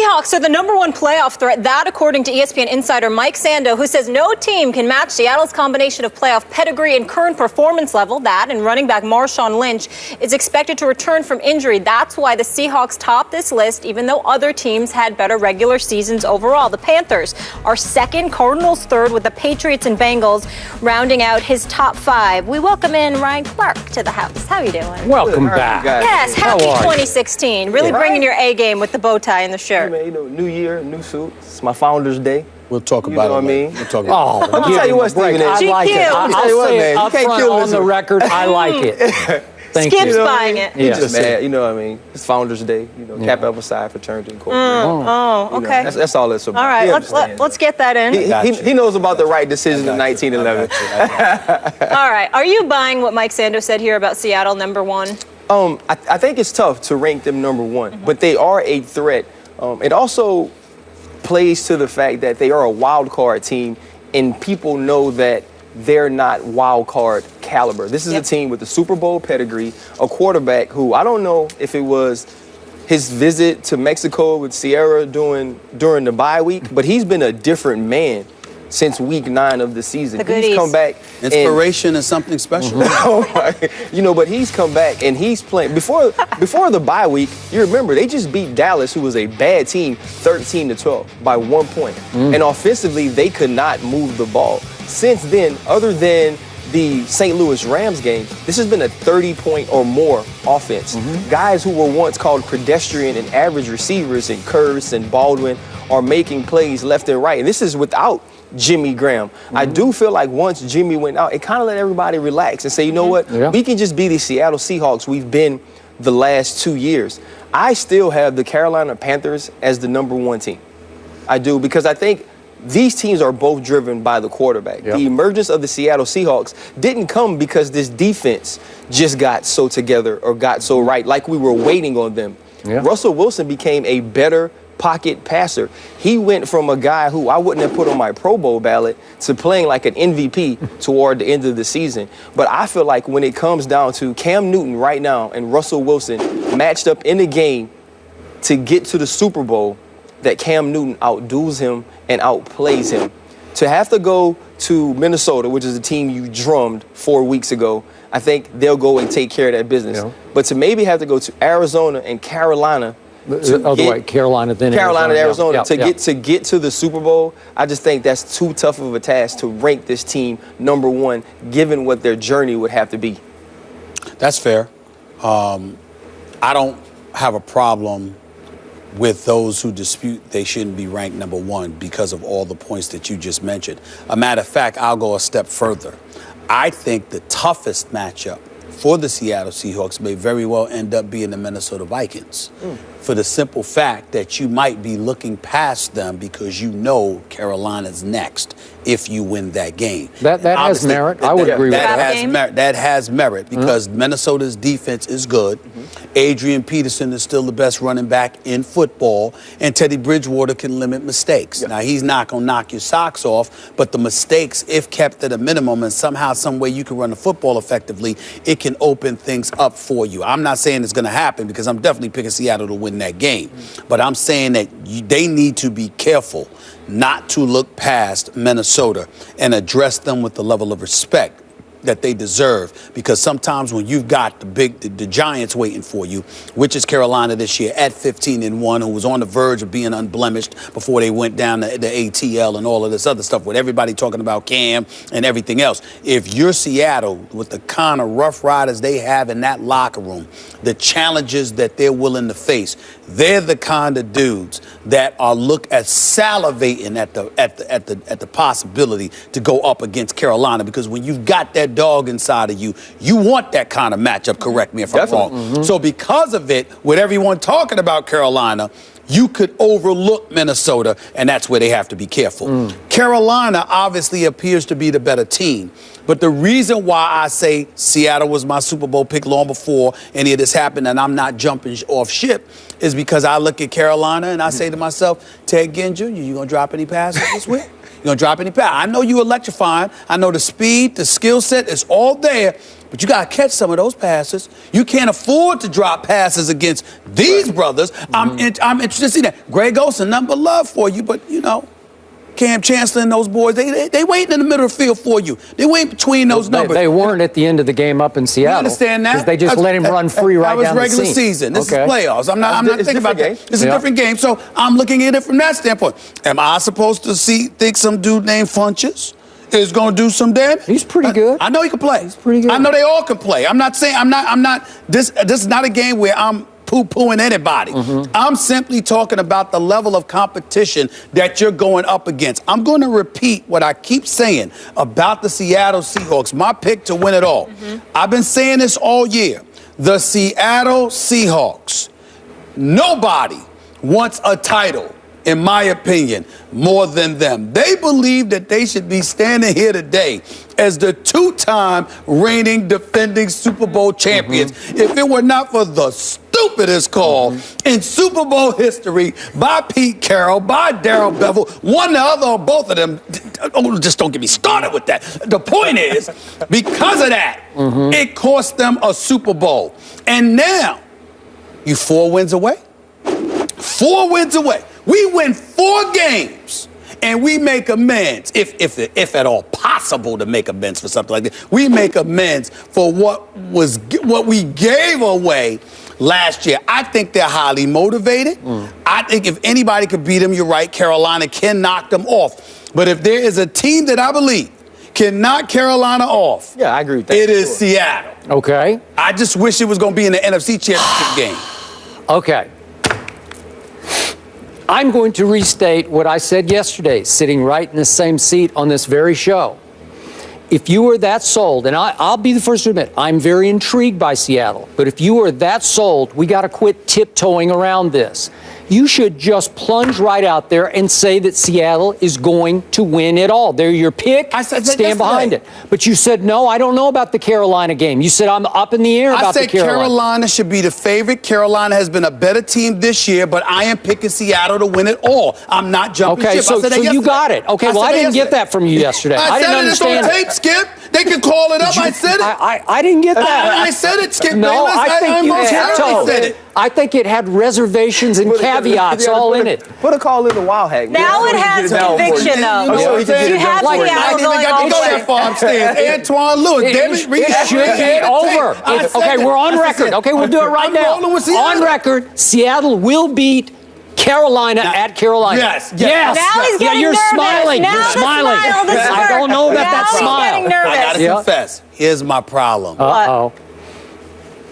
Seahawks are the #1 playoff threat. That, according to ESPN insider Mike Sando, who says no team can match Seattle's combination of playoff pedigree and current performance level. That, and running back Marshawn Lynch is expected to return from injury. That's why the Seahawks top this list, even though other teams had better regular seasons overall. The Panthers are second, Cardinals third, with the Patriots and Bengals rounding out his top 5. We welcome in Ryan Clark to the house. How are you doing? Welcome back. Yes, happy 2016. Really bringing your A game with the bow tie and the shirt. Hey man, you know, new year, new suit. It's my Founders Day. We'll talk about it. You know what I mean? We'll talk about it. Let me tell you what, Stephen. I like it. I'll say it up front on the record. I like it. Thank Skip's you. You know buying I mean? it. He's just mad, you know what I mean? It's Founders Day, you know, Cap Alpha Fraternity Incorporated. Okay. You know, that's all it's about. All right, let's get that in. He knows about the right decision in 1911. All right. Are you buying what Mike Sando said here about Seattle #1? I think it's tough to rank them #1, but they are a threat. It also plays to the fact that they are a wild card team, and people know that they're not wild card caliber. This is a team with a Super Bowl pedigree, a quarterback who I don't know if it was his visit to Mexico with Sierra during the bye week, but he's been a different man since week 9 of the season. He's come back. Inspiration is something special. You know, but he's come back and he's playing. Before the bye week, you remember, they just beat Dallas, who was a bad team, 13-12 by 1 point. And offensively, they could not move the ball. Since then, other than the St. Louis Rams game, this has been a 30-point or more offense. Guys who were once called pedestrian and average receivers in Curse and Baldwin are making plays left and right. And this is without Jimmy Graham. I do feel like once Jimmy went out, it kind of let everybody relax and say, you know what, we can just be the Seattle Seahawks we've been the last 2 years. I still have the Carolina Panthers as the #1 team. I do, because I think these teams are both driven by the quarterback. The emergence of the Seattle Seahawks didn't come because this defense just got so together or got so right, like we were waiting on them. Russell Wilson became a better pocket passer. He went from a guy who I wouldn't have put on my Pro Bowl ballot to playing like an MVP toward the end of the season. But I feel like when it comes down to Cam Newton right now and Russell Wilson matched up in the game to get to the Super Bowl, that Cam Newton outdoes him and outplays him. To have to go to Minnesota, which is a team you drummed 4 weeks ago, I think they'll go and take care of that business. But to maybe have to go to Arizona and Carolina, Carolina, then Arizona, to get to the Super Bowl, I just think that's too tough of a task to rank this team #1, given what their journey would have to be. That's fair. I don't have a problem with those who dispute they shouldn't be ranked #1 because of all the points that you just mentioned. A matter of fact, I'll go a step further. I think the toughest matchup for the Seattle Seahawks may very well end up being the Minnesota Vikings, for the simple fact that you might be looking past them because you know Carolina's next if you win that game. That has merit. I would agree with that. That has merit because Minnesota's defense is good. Adrian Peterson is still the best running back in football, and Teddy Bridgewater can limit mistakes. Now, he's not going to knock your socks off, but the mistakes, if kept at a minimum and somehow, some way you can run the football effectively, it can open things up for you. I'm not saying it's going to happen because I'm definitely picking Seattle to win that game, but I'm saying that they need to be careful not to look past Minnesota and address them with the level of respect that they deserve, because sometimes when you've got the Giants waiting for you, which is Carolina this year at 15-1, who was on the verge of being unblemished before they went down the ATL and all of this other stuff with everybody talking about Cam and everything else. If you're Seattle with the kind of rough riders they have in that locker room, the challenges that they're willing to face, they're the kind of dudes that are salivating at the possibility to go up against Carolina, because when you've got that dog inside of you, you want that kind of matchup. Correct me if I'm wrong. So because of it, with everyone talking about Carolina, you could overlook Minnesota, and that's where they have to be careful. Carolina obviously appears to be the better team. But the reason why I say Seattle was my Super Bowl pick long before any of this happened, and I'm not jumping off ship, is because I look at Carolina and I say to myself, Ted Ginn Jr., you going to drop any passes this week? You're going to drop any pass. I know you electrifying. I know the speed, the skill set is all there. But you got to catch some of those passes. You can't afford to drop passes against these brothers. I'm interested to see that. Greg Olsen, nothing but love for you, but, you know, Cam Chancellor and those boys, they waiting in the middle of the field for you. They wait between those numbers. They weren't at the end of the game up in Seattle. You understand that? Because they just let him run free right down the seam. That was regular season. This is playoffs. I'm not thinking about that. It's a different game. So I'm looking at it from that standpoint. Am I supposed to think some dude named Funches is going to do some damage? He's pretty good. I know he can play. He's pretty good. I know they all can play. I'm not saying, this is not a game where I'm poo-pooing anybody. I'm simply talking about the level of competition that you're going up against. I'm going to repeat what I keep saying about the Seattle Seahawks, my pick to win it all. I've been saying this all year. The Seattle Seahawks, nobody wants a title, in my opinion, more than them. They believe that they should be standing here today as the two-time reigning defending Super Bowl champions if it were not for the stupidest call in Super Bowl history by Pete Carroll, by Darrell Bevell, one the other or both of them. Oh, just don't get me started with that. The point is, because of that, it cost them a Super Bowl. And now, you 4 wins away? 4 wins away. We win 4 games, and we make amends, if at all possible to make amends for something like this. We make amends for what we gave away last year. I think they're highly motivated. I think if anybody could beat them, you're right, Carolina can knock them off. But if there is a team that I believe can knock Carolina off, yeah, I agree with that. It is Seattle. Okay. I just wish it was going to be in the NFC Championship game. Okay. I'm going to restate what I said yesterday, sitting right in the same seat on this very show. If you were that sold, and I'll be the first to admit, I'm very intrigued by Seattle, but if you were that sold, we got to quit tiptoeing around this. You should just plunge right out there and say that Seattle is going to win it all. They're your pick. I said stand behind it. But you said, no, I don't know about the Carolina game. You said I'm up in the air about the Carolina. I said Carolina should be the favorite. Carolina has been a better team this year, but I am picking Seattle to win it all. I'm not jumping ship. So you got it. Okay, well, I didn't get that from you yesterday. I didn't understand it. It's on tape, Skip. They can call it up. I said it. I didn't get that. I said it, Skip. No, I think you tiptoed. I think it had reservations and caveats all in it. Put a call in the Wild Hack. Now it has conviction, though. You have Seattle going all go that far. I'm saying Antoine Lewis, David Reed. It should be over. Okay, we're on record. Okay, we'll do it right now. On record, Seattle will beat Carolina at Carolina. Yes. Now he's getting you're nervous. Smiling. Now you're smiling. I don't know about that smile. Getting nervous. I gotta confess. Here's my problem. Uh-oh.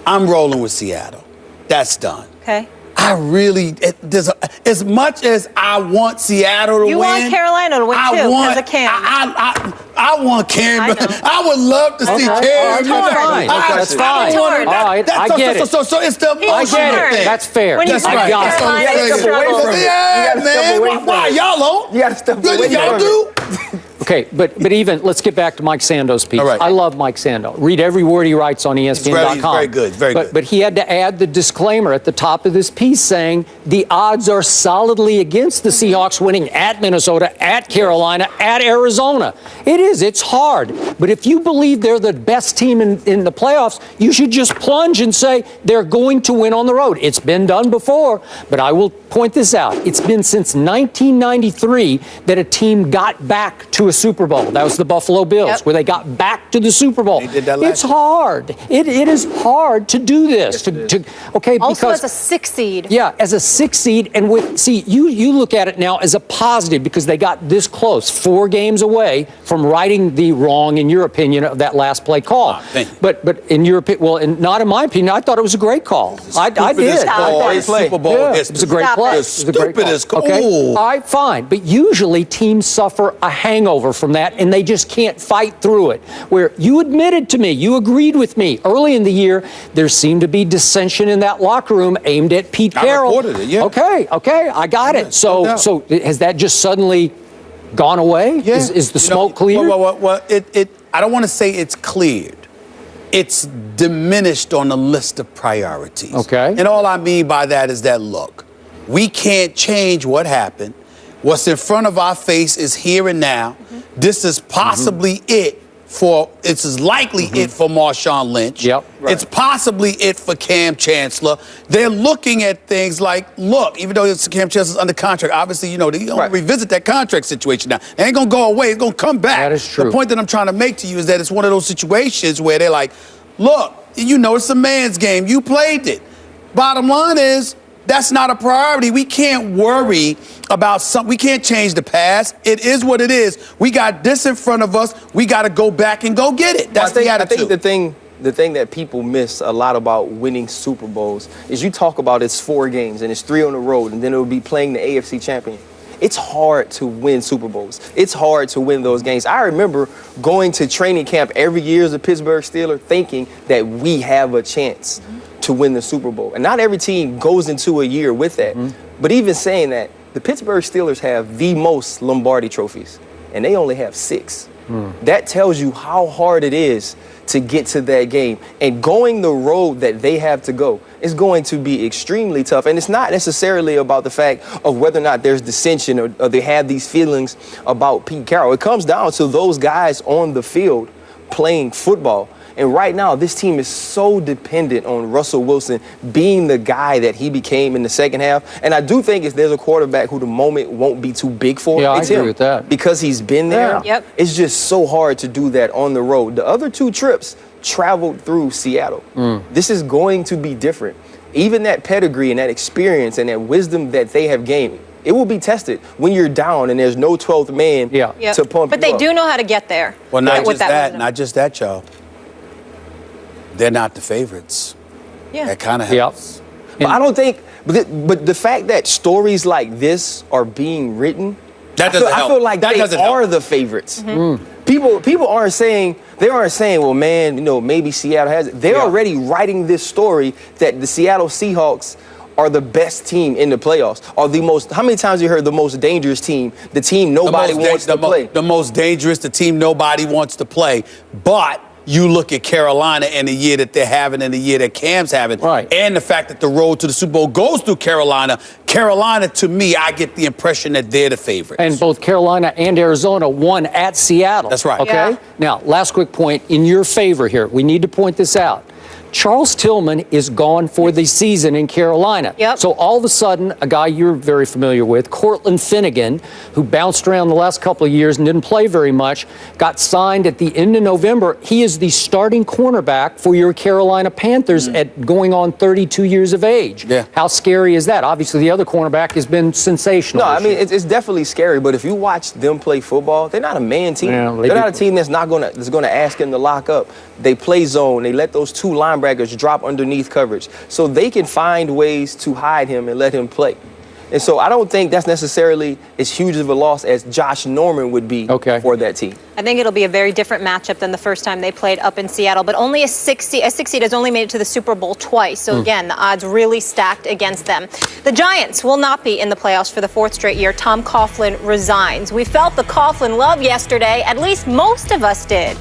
I'm rolling with Seattle. That's done. Okay. I really, as much as I want Seattle to win. You want Carolina to win, too, because of Cam. I want Cam. I would love to see Cam. That's fine. All right, I get it. So it's the emotional thing. That's fair. That's right. Yeah, man. Why? Y'all don't? You got to step away from it. Y'all do? Okay, but even, let's get back to Mike Sando's piece. All right. I love Mike Sando. Read every word he writes on ESPN.com. He's very good, very good. But he had to add the disclaimer at the top of this piece saying the odds are solidly against the Seahawks winning at Minnesota, at Carolina, at Arizona. It is. It's hard. But if you believe they're the best team in the playoffs, you should just plunge and say they're going to win on the road. It's been done before, but I will point this out. It's been since 1993 that a team got back to a Super Bowl. That was the Buffalo Bills, where they got back to the Super Bowl. They did that last It's hard. It is hard to do this. Also as a 6 seed. Yeah, as a 6 seed, and you look at it now as a positive because they got this close, 4 games away from righting the wrong, in your opinion, of that last play call. But in your opinion, not in my opinion, I thought it was a great call. I did. Super Bowl. It was a great play. The stupidest call. Okay. All right, fine. But usually teams suffer a hangover from that, and they just can't fight through it. Where you admitted to me, you agreed with me early in the year, there seemed to be dissension in that locker room aimed at Pete Carroll. I reported it, yeah. Okay, I got it. So has that just suddenly gone away? Yeah. Is the smoke cleared? Well, I don't want to say it's cleared. It's diminished on the list of priorities. Okay. And all I mean by that is that, look, we can't change what happened. What's in front of our face is here and now. This is possibly it. It's likely it for Marshawn Lynch. Yep. Right. It's possibly it for Cam Chancellor. They're looking at things like, look, even though Cam Chancellor's under contract, obviously, they don't revisit that contract situation now. It ain't going to go away. It's going to come back. That is true. The point that I'm trying to make to you is that it's one of those situations where they're like, look, it's a man's game. You played it. Bottom line is, that's not a priority. We can't worry about something. We can't change the past. It is what it is. We got this in front of us. We got to go back and go get it. That's the attitude. I think the thing that people miss a lot about winning Super Bowls is you talk about it's 4 games and it's 3 on the road, and then it'll be playing the AFC champion. It's hard to win Super Bowls. It's hard to win those games. I remember going to training camp every year as a Pittsburgh Steeler thinking that we have a chance to win the Super Bowl. And not every team goes into a year with that. But even saying that, the Pittsburgh Steelers have the most Lombardi trophies, and they only have 6. That tells you how hard it is to get to that game. And going the road that they have to go is going to be extremely tough. And it's not necessarily about the fact of whether or not there's dissension or they have these feelings about Pete Carroll. It comes down to those guys on the field playing football. And right now, this team is so dependent on Russell Wilson being the guy that he became in the second half. And I do think if there's a quarterback who the moment won't be too big for, it's him. With that. Because he's been there. Yeah. Yep. It's just so hard to do that on the road. The other 2 trips traveled through Seattle. This is going to be different. Even that pedigree and that experience and that wisdom that they have gained, it will be tested when you're down and there's no 12th man to pump But you they up. do know how to get there. Well, not with just that, y'all. They're not the favorites. Yeah. That kind of helps. But I don't think, but the fact that stories like this are being written, That doesn't help. I feel like That they doesn't are help. the favorites. People aren't saying, well, man, maybe Seattle has it. They're already writing this story that the Seattle Seahawks are the best team in the playoffs, are the most, how many times you heard the most dangerous team, the team nobody wants to play? The most dangerous, the team nobody wants to play. But you look at Carolina and the year that they're having and the year that Cam's having. Right. And the fact that the road to the Super Bowl goes through Carolina. Carolina, to me, I get the impression that they're the favorites. And both Carolina and Arizona won at Seattle. That's right. Okay? Yeah. Now, last quick point in your favor here. We need to point this out. Charles Tillman is gone for the season in Carolina. Yep. So all of a sudden, a guy you're very familiar with, Cortland Finnegan, who bounced around the last couple of years and didn't play very much, got signed at the end of November. He is the starting cornerback for your Carolina Panthers at going on 32 years of age. Yeah. How scary is that? Obviously, the other cornerback has been sensational. No, I this mean year. it's definitely scary. But if you watch them play football, they're not a man team. Yeah, they're not a team that's gonna ask him to lock up. They play zone. They let those 2 linebackers drop underneath coverage, so they can find ways to hide him and let him play. And so I don't think that's necessarily as huge of a loss as Josh Norman would be for that team. I think it'll be a very different matchup than the first time they played up in Seattle, but only a 6 seed has only made it to the Super Bowl twice. So again, the odds really stacked against them. The Giants will not be in the playoffs for the 4th straight year. Tom Coughlin resigns. We felt the Coughlin love yesterday, at least most of us did.